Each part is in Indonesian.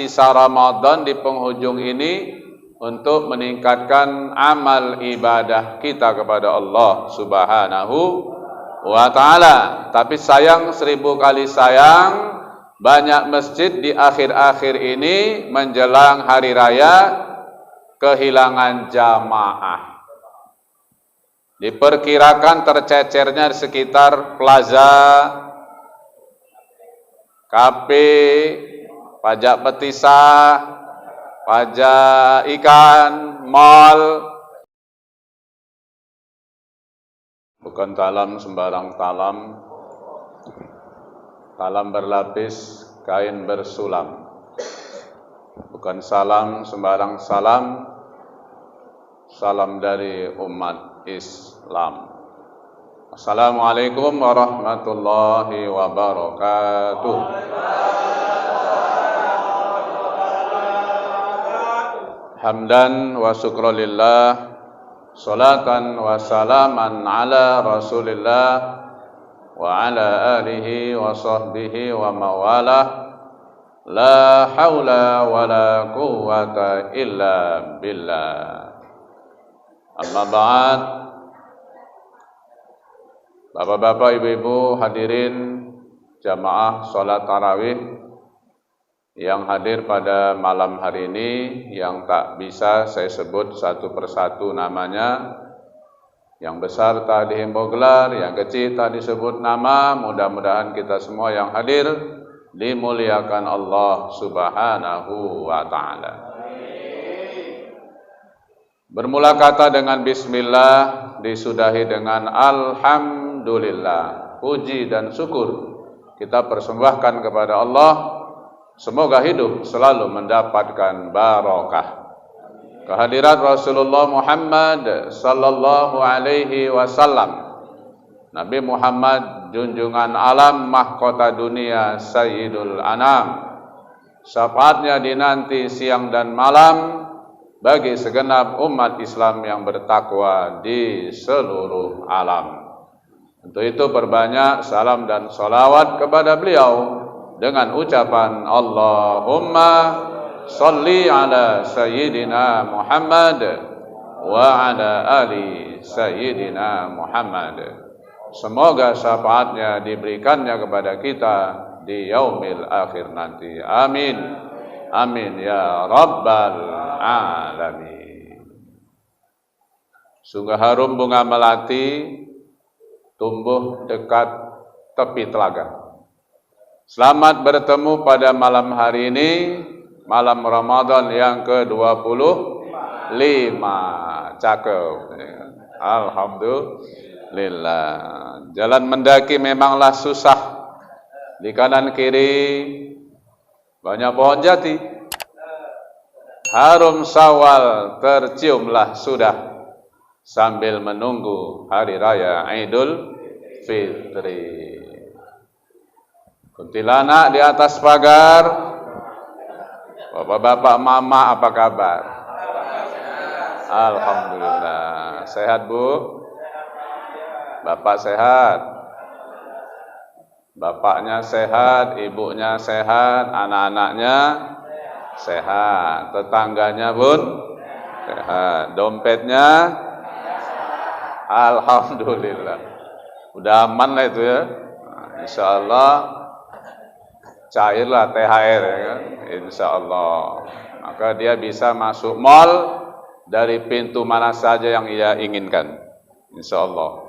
sisa Ramadan di penghujung ini untuk meningkatkan amal ibadah kita kepada Allah Subhanahu wa ta'ala. Tapi sayang, 1000 kali sayang, banyak masjid di akhir-akhir ini menjelang hari raya kehilangan jamaah. Diperkirakan tercecernya di sekitar plaza, kafe, pajak petisah, pajak ikan, mall. Bukan talam sembarang talam, talam berlapis, kain bersulam. Bukan salam sembarang salam, salam dari umat Islam. Assalamualaikum warahmatullahi wabarakatuh. Hamdan wa syukrulillah, salatan wa salaman ala rasulillah wa ala alihi wa sahbihi wa mawalah. La haula wa la quwwata illa billah. Amma ba'd. Bapak-bapak, ibu-ibu, hadirin jamaah salat tarawih yang hadir pada malam hari ini, yang tak bisa saya sebut satu persatu namanya. Yang besar tak dihimbau gelar, yang kecil tak disebut nama. Mudah-mudahan kita semua yang hadir dimuliakan Allah Subhanahu wa ta'ala. Bermula kata dengan bismillah, disudahi dengan alhamdulillah. Puji dan syukur kita persembahkan kepada Allah. Semoga hidup selalu mendapatkan barokah. Kehadirat Rasulullah Muhammad sallallahu alaihi wasallam, Nabi Muhammad junjungan alam, mahkota dunia, Sayyidul Anam. Syafaatnya dinanti siang dan malam bagi segenap umat Islam yang bertakwa di seluruh alam. Untuk itu perbanyak salam dan salawat kepada beliau dengan ucapan Allahumma salli ala Sayyidina Muhammad wa ala ali Sayyidina Muhammad. Semoga syafaatnya diberikannya kepada kita di yaumil akhir nanti. Amin. Amin ya rabbal alamin. Sungguh harum bunga melati tumbuh dekat tepi telaga. Selamat bertemu pada malam hari ini, malam Ramadan yang ke-25. Cakep. Alhamdulillah. Jalan mendaki memanglah susah. Di kanan kiri banyak pohon jati. Harum Syawal terciumlah sudah, sambil menunggu hari raya Idul Fitri. Kuntilanak di atas pagar. Bapak-bapak, mama, apa kabar? Alhamdulillah. Sehat, Bu? Bapak sehat? Bapaknya sehat, ibunya sehat, anak-anaknya sehat, tetangganya pun sehat, dompetnya alhamdulillah. Udah aman lah itu ya. Insyaallah cairlah THR ya kan? Insyaallah. Maka dia bisa masuk mall dari pintu mana saja yang ia inginkan. Insyaallah.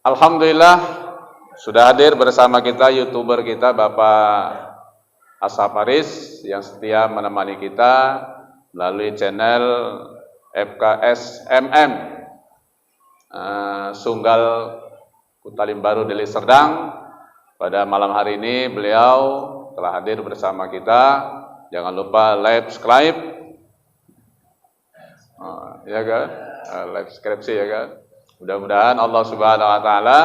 Alhamdulillah sudah hadir bersama kita YouTuber kita Bapak Asaparis yang setia menemani kita melalui channel FKSMM Sunggal Kutalim Baru Deli Serdang. Pada malam hari ini beliau telah hadir bersama kita. Jangan lupa subscribe, ya kan? Subscribe ya kan? Mudah-mudahan Allah Subhanahu wa taala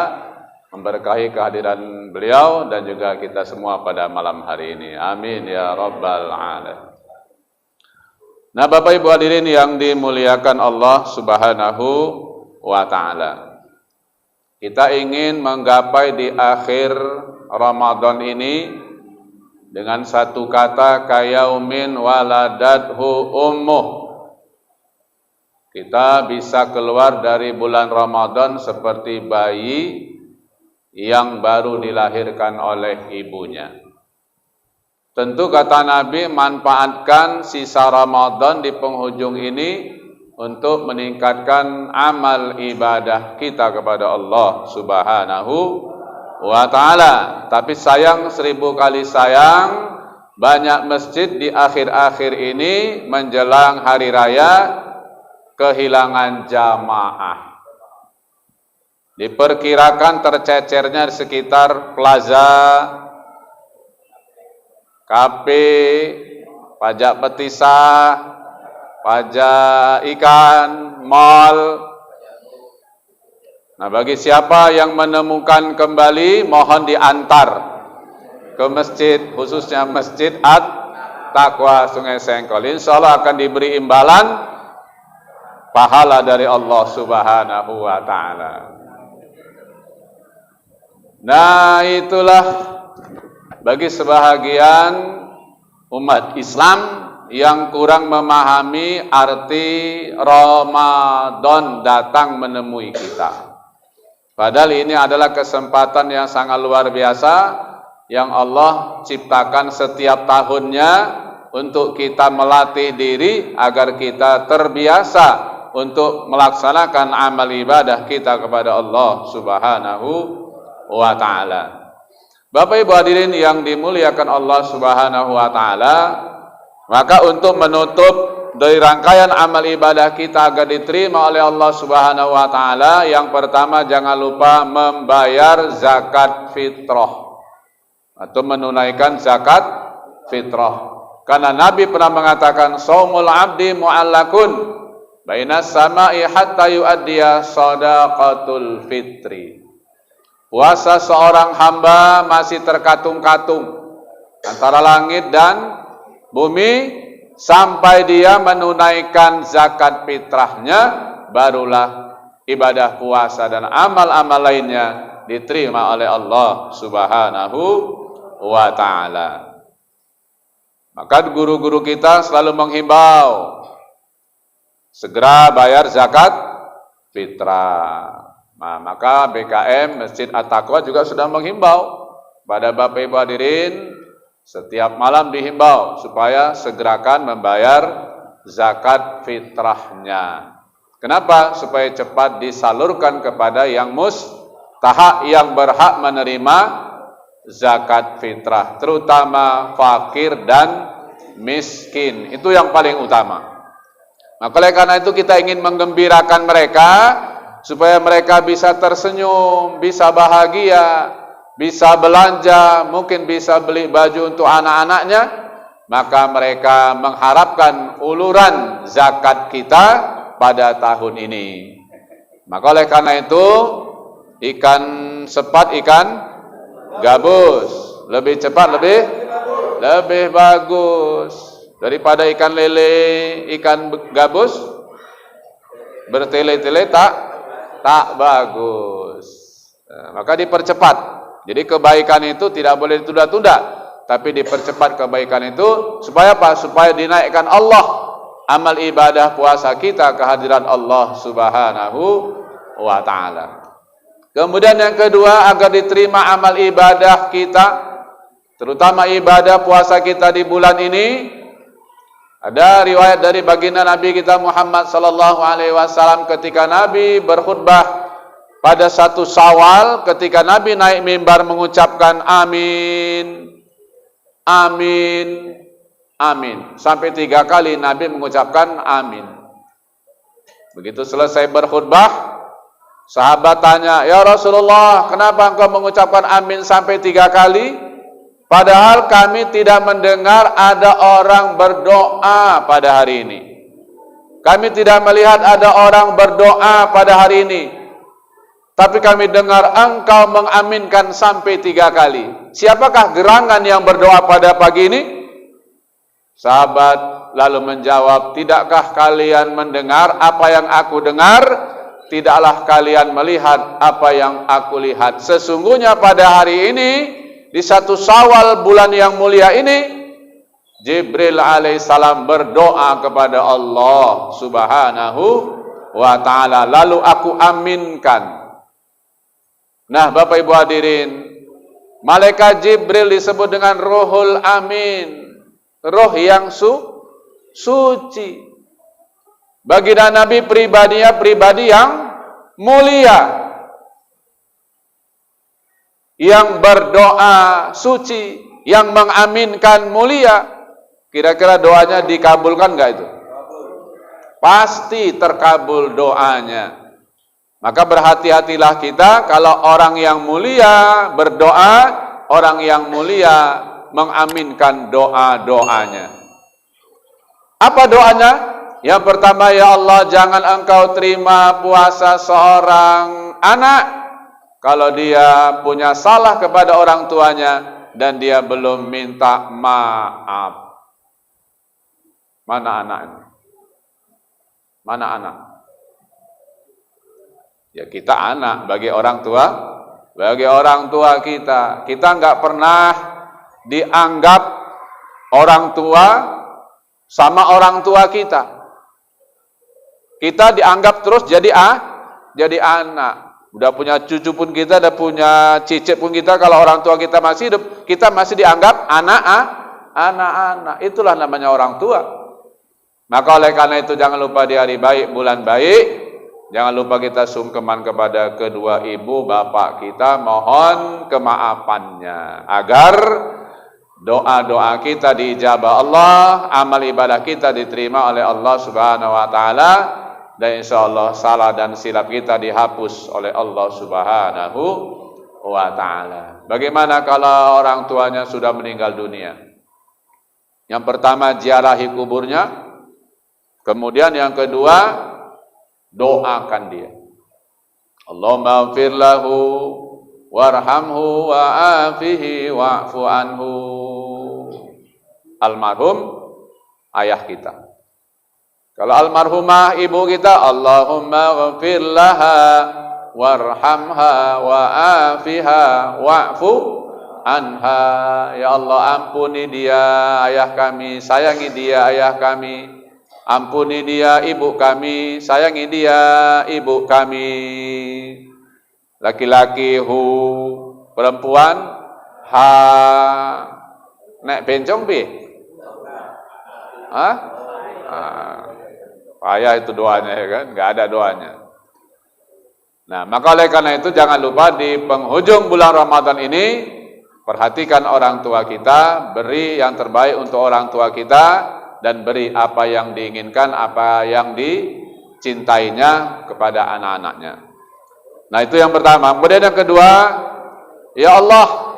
memberkahi kehadiran beliau dan juga kita semua pada malam hari ini. Amin ya rabbal alamin. Nah, Bapak Ibu hadirin yang dimuliakan Allah Subhanahu wa taala. Kita ingin menggapai di akhir Ramadan ini dengan satu kata kayaumin waladathu ummuh. Kita bisa keluar dari bulan Ramadan seperti bayi yang baru dilahirkan oleh ibunya. Tentu kata Nabi, manfaatkan sisa Ramadan di penghujung ini untuk meningkatkan amal ibadah kita kepada Allah Subhanahu wa ta'ala. Tapi sayang, 1000 kali sayang, banyak masjid di akhir-akhir ini menjelang hari raya kehilangan jamaah. Diperkirakan tercecernya di sekitar plaza, kafe, pajak petisah, pajak ikan, mall. Nah, bagi siapa yang menemukan kembali, mohon diantar ke masjid, khususnya Masjid At-Taqwa Sungai Sengkol. Insyaallah akan diberi imbalan pahala dari Allah Subhanahu wa ta'ala. Nah, itulah bagi sebahagian umat Islam yang kurang memahami arti Ramadan datang menemui kita. Padahal ini adalah kesempatan yang sangat luar biasa yang Allah ciptakan setiap tahunnya untuk kita melatih diri agar kita terbiasa untuk melaksanakan amal ibadah kita kepada Allah Subhanahu wa ta'ala. Bapak Ibu hadirin yang dimuliakan Allah Subhanahu wa ta'ala, maka untuk menutup dari rangkaian amal ibadah kita agar diterima oleh Allah Subhanahu wa ta'ala, yang pertama jangan lupa membayar zakat fitrah atau menunaikan zakat fitrah. Karena Nabi pernah mengatakan, shaumul abdi mu'allakun bainas sama'i hatta yu'addiya shadaqatul fitri. Puasa seorang hamba masih terkatung-katung antara langit dan bumi sampai dia menunaikan zakat fitrahnya, barulah ibadah puasa dan amal-amal lainnya diterima oleh Allah Subhanahu wa ta'ala. Maka guru-guru kita selalu menghimbau segera bayar zakat fitrah. Nah, maka BKM Masjid At-Taqwa juga sudah menghimbau pada Bapak Ibu hadirin, setiap malam dihimbau supaya segerakan membayar zakat fitrahnya. Kenapa? Supaya cepat disalurkan kepada yang mustahak, yang berhak menerima zakat fitrah, terutama fakir dan miskin. Itu yang paling utama. Maka oleh karena itu kita ingin menggembirakan mereka supaya mereka bisa tersenyum, bisa bahagia, bisa belanja, mungkin bisa beli baju untuk anak-anaknya. Maka mereka mengharapkan uluran zakat kita pada tahun ini. Maka oleh karena itu, ikan sepat, ikan gabus, lebih cepat, lebih bagus daripada ikan lele, ikan gabus bertele-tele tak bagus. Nah, maka dipercepat. Jadi kebaikan itu tidak boleh ditunda-tunda, tapi dipercepat kebaikan itu supaya apa? Supaya dinaikkan Allah amal ibadah puasa kita kehadiran Allah Subhanahu wa ta'ala. Kemudian yang kedua, agar diterima amal ibadah kita, terutama ibadah puasa kita di bulan ini, ada riwayat dari baginda Nabi kita Muhammad sallallahu alaihi wasallam ketika Nabi berkhutbah pada 1 Syawal, ketika Nabi naik mimbar mengucapkan amin, amin, amin. Sampai 3 kali Nabi mengucapkan amin. Begitu selesai berkhutbah, sahabat tanya, "Ya Rasulullah, kenapa engkau mengucapkan amin sampai 3 kali? Padahal kami tidak mendengar ada orang berdoa pada hari ini. Kami tidak melihat ada orang berdoa pada hari ini. Tapi kami dengar engkau mengaminkan sampai 3 kali. Siapakah gerangan yang berdoa pada pagi ini?" Sahabat lalu menjawab, "Tidakkah kalian mendengar apa yang aku dengar? Tidaklah kalian melihat apa yang aku lihat. Sesungguhnya pada hari ini di 1 Syawal bulan yang mulia ini, Jibril alaihissalam berdoa kepada Allah subhanahu wa ta'ala, lalu aku aminkan. Nah, Bapak Ibu hadirin, malaikat Jibril disebut dengan Ruhul Amin, roh yang suci. Baginda Nabi pribadinya pribadi yang mulia, yang berdoa suci, yang mengaminkan mulia. Kira-kira doanya dikabulkan enggak itu? Pasti terkabul doanya. Maka berhati-hatilah kita kalau orang yang mulia berdoa, orang yang mulia mengaminkan doa-doanya. Apa doanya? Yang pertama, ya Allah, jangan engkau terima puasa seorang anak kalau dia punya salah kepada orang tuanya dan dia belum minta maaf. Mana anak ini? Mana anak? Ya, kita anak bagi orang tua, bagi orang tua kita. Kita enggak pernah dianggap orang tua sama orang tua kita. Kita dianggap terus jadi anak. Udah punya cucu pun kita, udah punya cicit pun kita, kalau orang tua kita masih hidup, kita masih dianggap anak-anak. Itulah namanya orang tua. Maka oleh karena itu jangan lupa di hari baik, bulan baik, jangan lupa kita sungkeman kepada kedua ibu bapak kita, mohon kemaafannya agar doa-doa kita diijabah Allah, amal ibadah kita diterima oleh Allah Subhanahu wa taala, dan insyaallah salah dan silap kita dihapus oleh Allah Subhanahu wa taala. Bagaimana kalau orang tuanya sudah meninggal dunia? Yang pertama, ziarahi kuburnya. Kemudian yang kedua, doakan dia. Allahumma ighfir lahu warhamhu wa'afihi wa'fu anhu. Almarhum ayah kita. Kalau almarhumah ibu kita, Allahumma ighfir laha warhamha wa'afiha wa'fu anha. Ya Allah, ampuni dia ayah kami, sayangi dia ayah kami. Ampuni dia ibu kami, sayangi dia ibu kami. Laki-laki hu, perempuan ha. Nek bencong pi? Hah? Payah itu doanya ya kan? Enggak ada doanya. Nah, maka oleh karena itu jangan lupa di penghujung bulan Ramadan ini perhatikan orang tua kita, beri yang terbaik untuk orang tua kita, dan beri apa yang diinginkan, apa yang dicintainya kepada anak-anaknya. Nah, itu yang pertama. Kemudian yang kedua, ya Allah,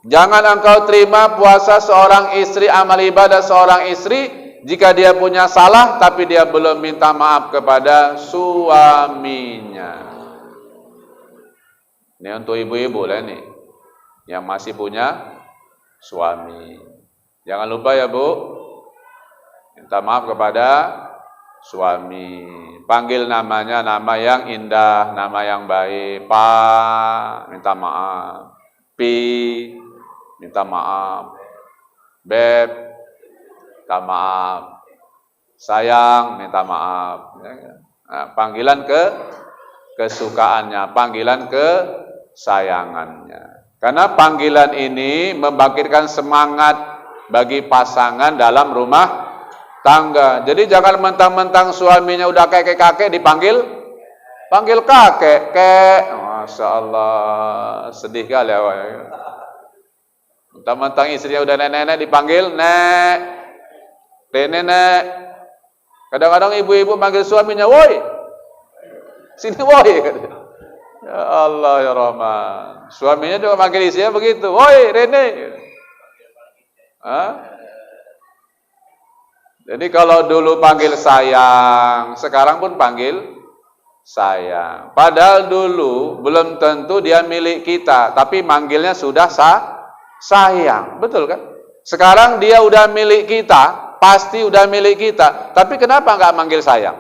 jangan engkau terima puasa seorang istri, amal ibadah seorang istri, jika dia punya salah tapi dia belum minta maaf kepada suaminya. Ini untuk ibu-ibu lah ini, yang masih punya suami. Jangan lupa ya Bu, minta maaf kepada suami. Panggil namanya nama yang indah, nama yang baik. Pak, minta maaf. Pi, minta maaf. Beb, minta maaf. Sayang, minta maaf. Nah, panggilan kesukaannya, panggilan kesayangannya. Karena panggilan ini membangkitkan semangat bagi pasangan dalam rumah tangga. Jadi jangan mentang-mentang suaminya udah kakek-kakek panggil kakek, Masya Allah, sedih kali awalnya. Mentang-mentang istrinya udah nenek-nenek dipanggil nek, nenek. Kadang-kadang ibu-ibu manggil suaminya, woi, sini woi. Ya Allah ya Rahman. Suaminya juga manggil istrinya begitu, woi Rene. Hah? Jadi kalau dulu panggil sayang, sekarang pun panggil sayang. Padahal dulu belum tentu dia milik kita, tapi manggilnya sudah sayang. Betul kan? Sekarang dia udah milik kita, pasti udah milik kita. Tapi kenapa enggak manggil sayang?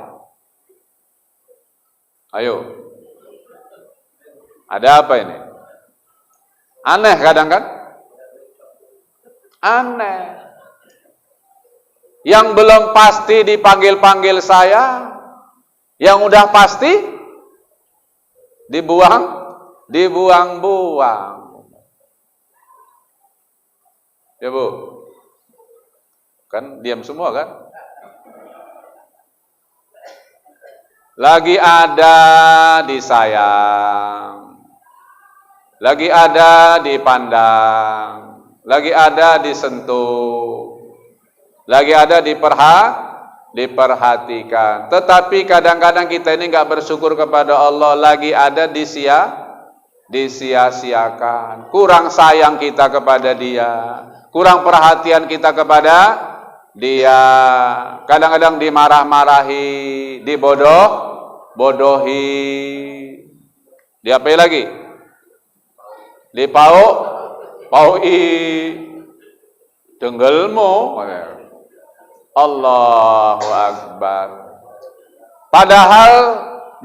Ayo. Ada apa ini? Aneh kadang kan? Aneh. Yang belum pasti dipanggil-panggil saya, yang udah pasti dibuang-buang. Ya Bu, kan diam semua kan? Lagi ada disayang, lagi ada dipandang, lagi ada disentuh, lagi ada diperhatikan. Tetapi kadang-kadang kita ini nggak bersyukur kepada Allah, lagi ada disia-siakan. Kurang sayang kita kepada Dia, kurang perhatian kita kepada Dia. Kadang-kadang dimarah-marahi, dibodohi. Diapain lagi? Paui. Denggelmu. Allahu Akbar. Padahal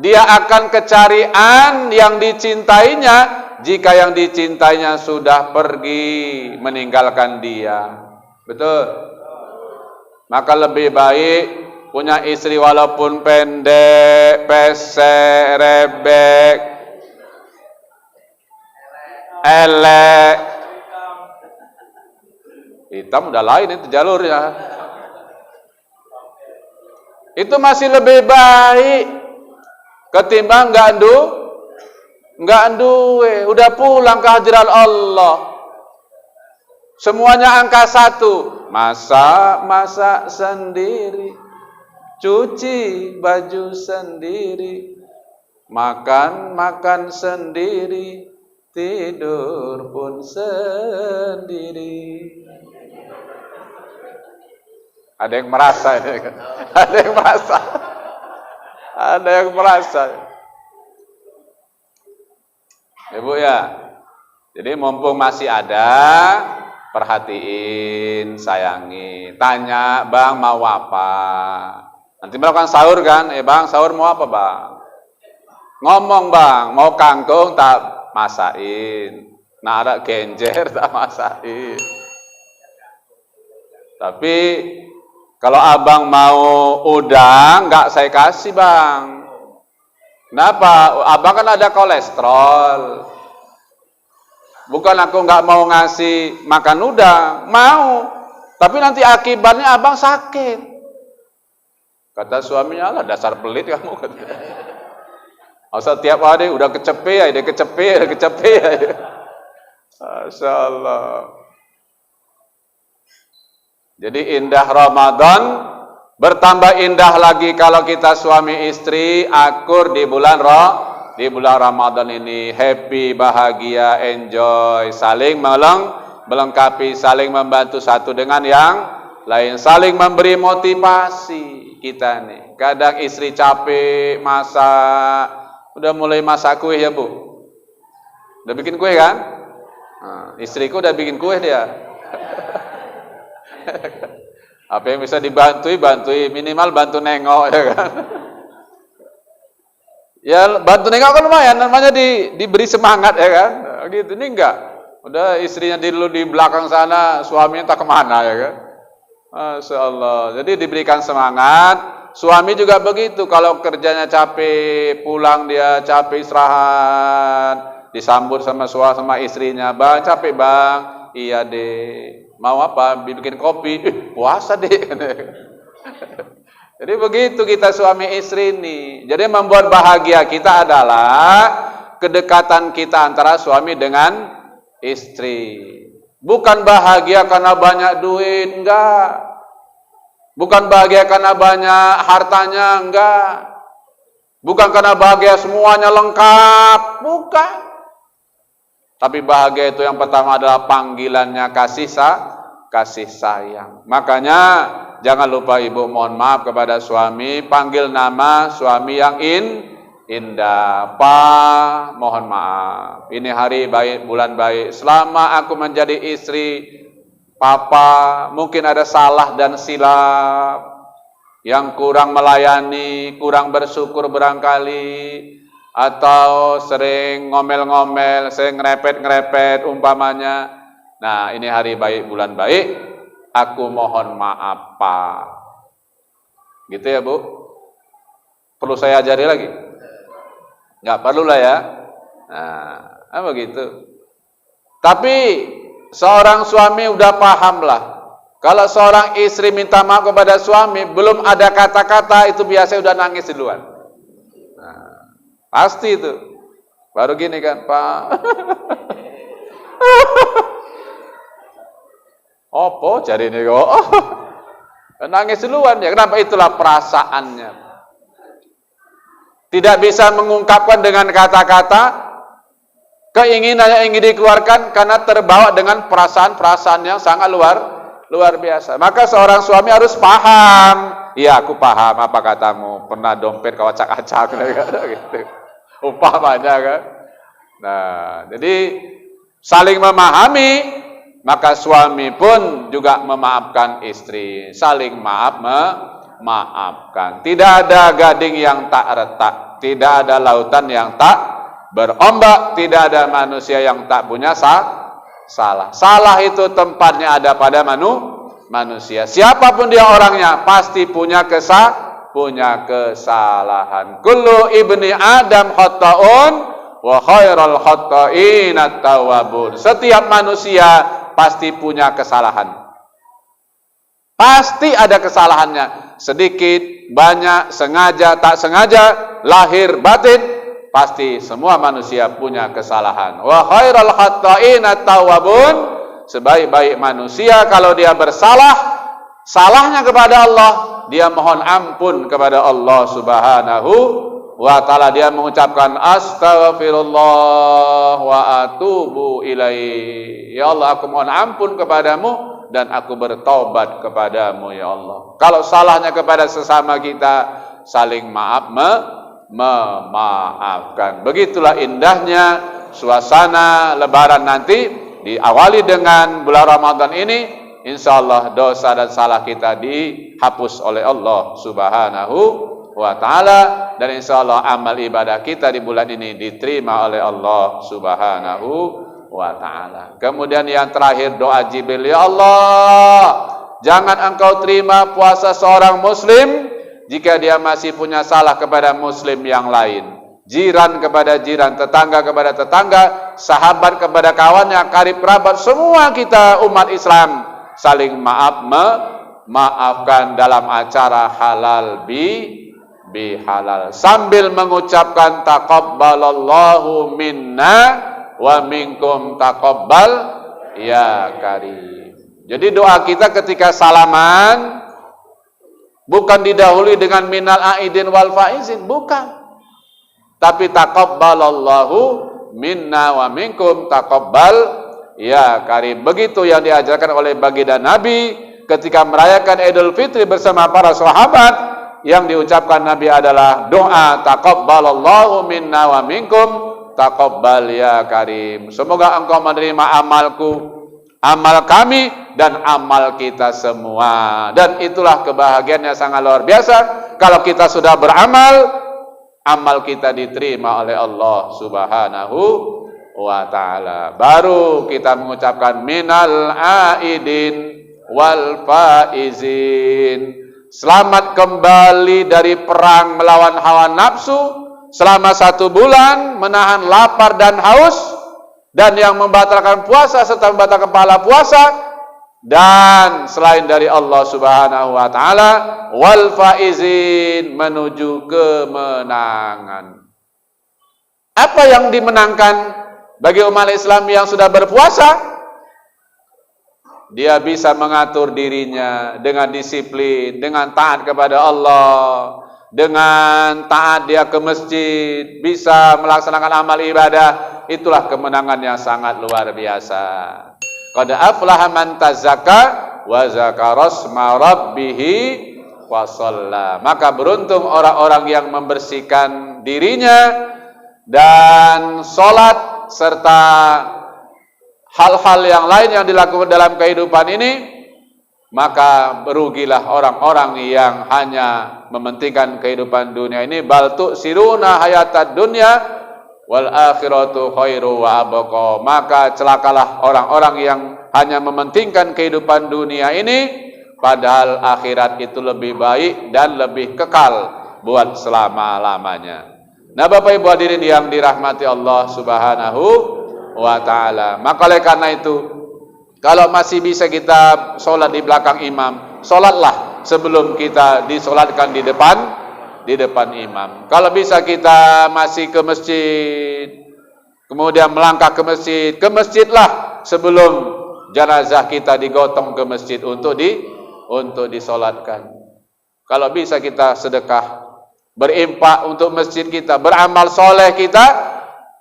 dia akan kecarian yang dicintainya jika yang dicintainya sudah pergi meninggalkan dia. Betul? Maka lebih baik punya istri walaupun pendek, pesek, rebek, elek. Hitam udah lain itu jalurnya. Itu masih lebih baik ketimbang enggak duwe, udah pulang ke hadirat Allah. Semuanya angka 1. Masak sendiri, cuci baju sendiri, makan sendiri, tidur pun sendiri. Ada yang merasa ini kan? Ada yang merasa. Ibu ya. Jadi mumpung masih ada, perhatiin, sayangi. Tanya, Bang mau apa? Nanti melakukan sahur kan? Bang, sahur mau apa, Bang? Ngomong, Bang, mau kangkung tak masakin. Narak genjer tak masakin. Tapi kalau abang mau udang, nggak saya kasih, Bang. Kenapa? Abang kan ada kolesterol. Bukan aku nggak mau ngasih makan udang, mau. Tapi nanti akibatnya abang sakit. Kata suaminya, lah dasar pelit kamu. Asal tiap hari udah kecepe ya. Masya Allah. Jadi indah Ramadan, bertambah indah lagi kalau kita suami istri akur di bulan Ramadan ini. Happy, bahagia, enjoy, saling melengkapi, saling membantu satu dengan yang lain, saling memberi motivasi kita nih. Kadang istri capek masak, udah mulai masak kue ya Bu? Udah bikin kue kan? Nah, istriku udah bikin kue dia. Apa yang bisa dibantui, minimal bantu nengok ya kan. Ya bantu nengok kan lumayan, namanya diberi semangat ya kan. Gitu, ini enggak. Udah istrinya dulu di belakang sana, suaminya tak kemana ya kan. Masya Allah. Jadi diberikan semangat. Suami juga begitu, kalau kerjanya capek, pulang dia capek istirahat, disambut sama istrinya, Bang capek Bang, iya deh. Mau apa? Bikin kopi. Puasa deh. Jadi begitu kita suami istri ini. Jadi membuat bahagia kita adalah kedekatan kita antara suami dengan istri. Bukan bahagia karena banyak duit, enggak. Bukan bahagia karena banyak hartanya, enggak. Bukan karena bahagia semuanya lengkap, bukan. Tapi bahagia itu yang pertama adalah panggilannya kasih sayang. Makanya jangan lupa ibu mohon maaf kepada suami, panggil nama suami yang indah. Pa, mohon maaf. Ini hari baik, bulan baik. Selama aku menjadi istri papa, mungkin ada salah dan silap, yang kurang melayani, kurang bersyukur barangkali, atau sering ngomel-ngomel, sering ngerepet-ngerepet umpamanya. Nah, ini hari baik, bulan baik, aku mohon maaf Pak. Gitu ya Bu? Perlu saya ajari lagi? Nggak perlu lah ya. Nah, begitu. Tapi seorang suami udah paham lah. Kalau seorang istri minta maaf kepada suami, belum ada kata-kata, itu biasanya udah nangis duluan. Nah, pasti itu. Baru gini kan, Pak. Opo cari ini kok. Nangis duluan ya. Kenapa? Itulah perasaannya. Tidak bisa mengungkapkan dengan kata-kata. Keinginan yang ingin dikeluarkan karena terbawa dengan perasaan-perasaan yang sangat luar biasa. Maka seorang suami harus paham. Iya, aku paham apa katamu. Pernah dompet kau acak-acak gitu. Umpamanya kan. Nah, jadi saling memahami, maka suami pun juga memaafkan istri. Saling maafkan. Tidak ada gading yang tak retak, tidak ada lautan yang tak berombak, tidak ada manusia yang tak punya salah. Salah itu tempatnya ada pada manusia. Siapapun dia orangnya pasti punya kesalahan. Kullu ibni Adam khata'un wa khairul khata'in at-tawwabun. Setiap manusia pasti punya kesalahan. Pasti ada kesalahannya. Sedikit, banyak, sengaja, tak sengaja, lahir, batin. Pasti semua manusia punya kesalahan. Wa khairul khata'in at-tawwabun. Sebaik-baik manusia kalau dia bersalah, salahnya kepada Allah, dia mohon ampun kepada Allah Subhanahu wa taala. Dia mengucapkan astaghfirullah wa atubu ilaihi. Ya Allah, aku mohon ampun kepadamu dan aku bertaubat kepadamu ya Allah. Kalau salahnya kepada sesama kita, saling memaafkan. Begitulah indahnya suasana lebaran nanti, diawali dengan bulan Ramadan ini. Insyaallah dosa dan salah kita dihapus oleh Allah Subhanahu wa taala, dan insyaallah amal ibadah kita di bulan ini diterima oleh Allah Subhanahu wa taala. Kemudian yang terakhir doa Jibril, ya Allah, jangan engkau terima puasa seorang muslim jika dia masih punya salah kepada muslim yang lain. Jiran kepada jiran, tetangga kepada tetangga, sahabat kepada kawannya, karib kerabat, semua kita umat Islam saling maafkan dalam acara halal bihalal, sambil mengucapkan taqabbalallahu minna wa minkum taqabbal ya karim. Jadi doa kita ketika salaman bukan didahului dengan minal aidin wal faizin, bukan. Tapi taqabbalallahu minna wa minkum taqabbal ya karim. Begitu yang diajarkan oleh baginda Nabi ketika merayakan Idul Fitri bersama para sahabat. Yang diucapkan Nabi adalah doa taqabbalallahu minna wa minkum taqabbal ya karim. Semoga engkau menerima amalku, amal kami, dan amal kita semua. Dan itulah kebahagiaan yang sangat luar biasa. Kalau kita sudah beramal, amal kita diterima oleh Allah Subhanahu wa ta'ala. Baru kita mengucapkan minal aidin wal faizin. Selamat kembali dari perang melawan hawa nafsu selama 1 bulan, menahan lapar dan haus, dan yang membatalkan puasa serta membatalkan pahala puasa, dan selain dari Allah Subhanahu wa taala, wal faizin, menuju kemenangan. Apa yang dimenangkan bagi umat Islam yang sudah berpuasa? Dia bisa mengatur dirinya dengan disiplin, dengan taat kepada Allah, dengan taat dia ke masjid, bisa melaksanakan amal ibadah. Itulah kemenangan yang sangat luar biasa. Qad aflaha man tazakka wa zakara asma rabbih wa shalla. Maka beruntung orang-orang yang membersihkan dirinya dan salat serta hal-hal yang lain yang dilakukan dalam kehidupan ini. Maka berugilah orang-orang yang hanya mementingkan kehidupan dunia ini. Bal tu'siruna hayatad dunya wal akhiratu khairu wa abqa. Maka celakalah orang-orang yang hanya mementingkan kehidupan dunia ini, padahal akhirat itu lebih baik dan lebih kekal buat selama-lamanya. Nah, Bapak Ibu hadirin yang dirahmati Allah Subhanahu wa ta'ala, maka oleh karena itu, kalau masih bisa kita sholat di belakang imam, sholatlah sebelum kita disolatkan di depan imam. Kalau bisa kita masih ke masjid, kemudian melangkah ke masjidlah sebelum jenazah kita digotong ke masjid untuk disolatkan. Kalau bisa kita sedekah, berimpak untuk masjid kita, beramal soleh kita,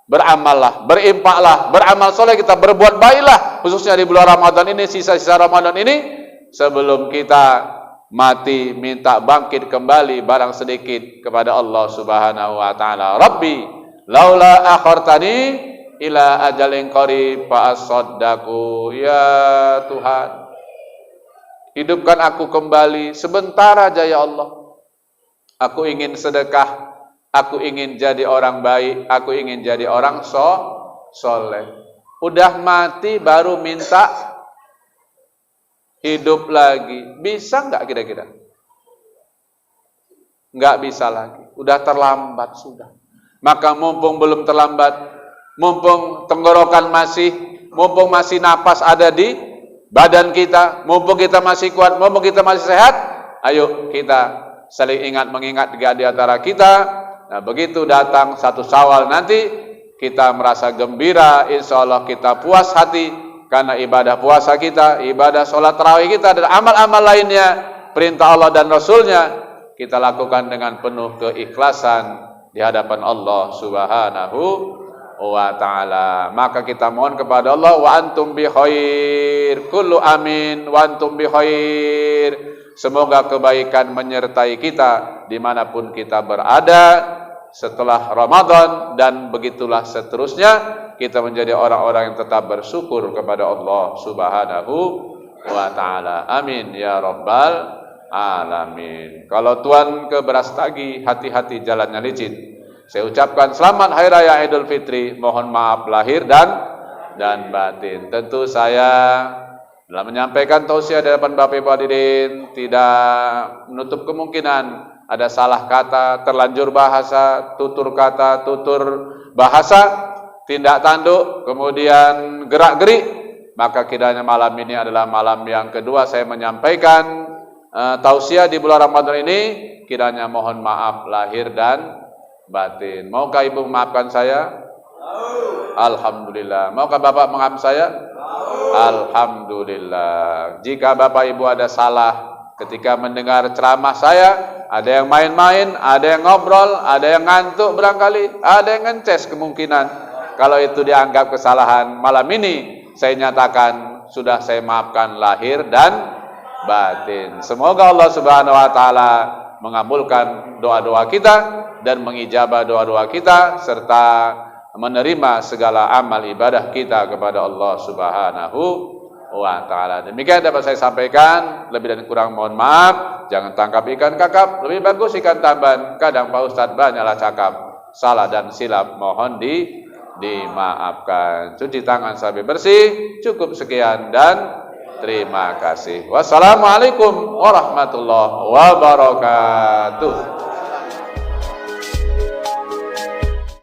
beramallah, berimpaklah, beramal soleh kita, berbuat baiklah, khususnya di bulan Ramadan ini, sisa-sisa Ramadan ini, sebelum kita mati, minta bangkit kembali barang sedikit kepada Allah Subhanahu wa ta'ala. Rabbi laula akhartani ila ajalin qarib fa asaddaqu. Ya Tuhan, hidupkan aku kembali sebentar aja ya Allah. Aku ingin sedekah, aku ingin jadi orang baik, aku ingin jadi orang soleh. Udah mati baru minta hidup lagi, bisa nggak kira-kira? Nggak bisa lagi, udah terlambat sudah. Maka mumpung belum terlambat, mumpung tenggorokan mumpung masih napas ada di badan kita, mumpung kita masih kuat, mumpung kita masih sehat, ayo kita saling ingat mengingat di antara kita. Nah, begitu datang 1 Syawal nanti, kita merasa gembira, insya Allah kita puas hati karena ibadah puasa kita, ibadah sholat tarawih kita, dan amal-amal lainnya, perintah Allah dan Rasulnya, kita lakukan dengan penuh keikhlasan di hadapan Allah Subhanahu wa ta'ala. Maka kita mohon kepada Allah, wa antum bi khair, kullu amin, wa antum bi khair. Semoga kebaikan menyertai kita dimanapun kita berada setelah Ramadan, dan begitulah seterusnya kita menjadi orang-orang yang tetap bersyukur kepada Allah Subhanahu wa ta'ala. Amin ya rabbal alamin. Kalau tuan ke Brastagi, hati-hati jalannya licin. Saya ucapkan selamat Hari Raya Idul Fitri, mohon maaf lahir dan batin. Tentu saya dalam menyampaikan tausiah di hadapan Bapak Ibu hadirin tidak menutup kemungkinan ada salah kata, terlanjur bahasa, tutur kata, tutur bahasa, tindak tanduk, kemudian gerak-gerik. Maka kiranya malam ini adalah malam yang kedua saya menyampaikan tausiah di bulan Ramadan ini. Kiranya mohon maaf lahir dan batin. Maukah Ibu memaafkan saya? Alhamdulillah. Maukah Bapak memaafkan saya? Alhamdulillah. Jika Bapak Ibu ada salah ketika mendengar ceramah saya, ada yang main-main, ada yang ngobrol, ada yang ngantuk barangkali, ada yang ngences kemungkinan. Kalau itu dianggap kesalahan, malam ini saya nyatakan sudah saya maafkan lahir dan batin. Semoga Allah Subhanahu wa ta'ala mengabulkan doa-doa kita dan mengijabah doa-doa kita, serta menerima segala amal ibadah kita kepada Allah Subhanahu wa ta'ala. Demikian dapat saya sampaikan, lebih dan kurang mohon maaf. Jangan tangkap ikan kakap, lebih bagus ikan tamban. Kadang Pak Ustadz banyaklah cakap, salah dan silap mohon dimaafkan. Cuci tangan sampai bersih. Cukup sekian dan terima kasih. Wassalamualaikum warahmatullahi wabarakatuh.